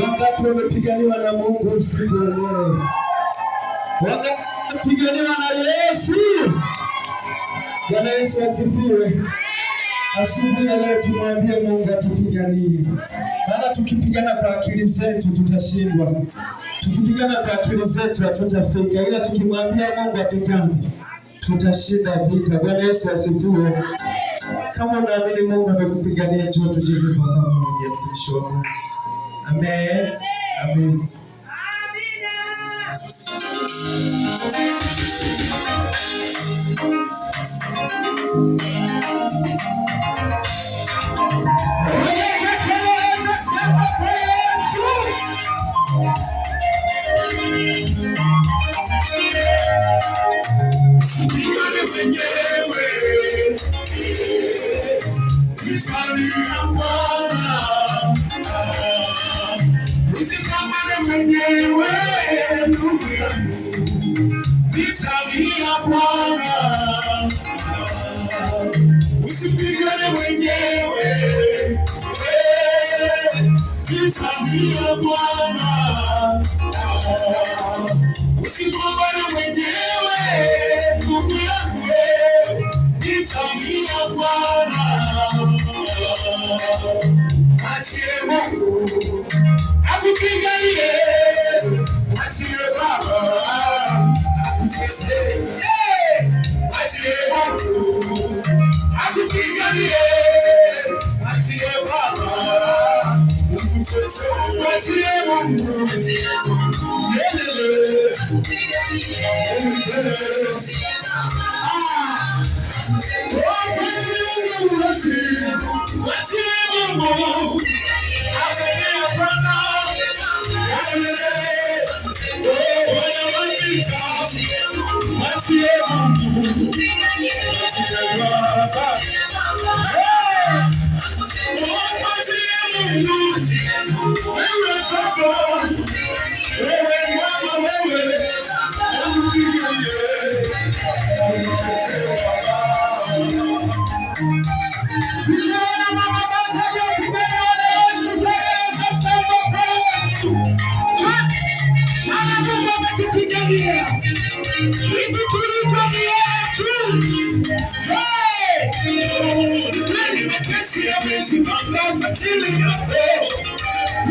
Wakati wamepiganiwa na Mungu usiku wa leo, wakati wamepiganiwa na Yesu. Bwana Yesu asifiwe. Asubuhi ya leo tumwambie Mungu atupiganie. Maana tukipigana kwa akili zetu tutashindwa. Tukipigana kwa akili zetu hatutafika, ila tukimwambia Mungu apigane tutashinda vita. Bwana Yesu asifiwe. Kama unaamini Mungu amekupigania, njoo tucheze pamoja mtumishi wa Mungu. Amen. Amen. Mwenyewe ndugu yangu, vitalia Bwana, usipigane mwenyewe, vitalia Bwana, usigombane mwenyewe ndugu yangu, vitalia Bwana, achie Mungu akupiganie, achie Baba akutetee, achie Mungu akupiganie, achie Baba akutetee, achie Mungu yelele akupiganie, achie Mungu atendee Bwana.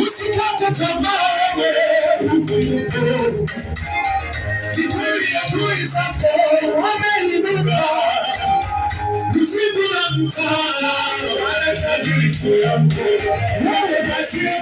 Usikate tamaa wewe, ni kweli adui zako wameinuka, usiku na mchana wanahitaji licho yako wewe.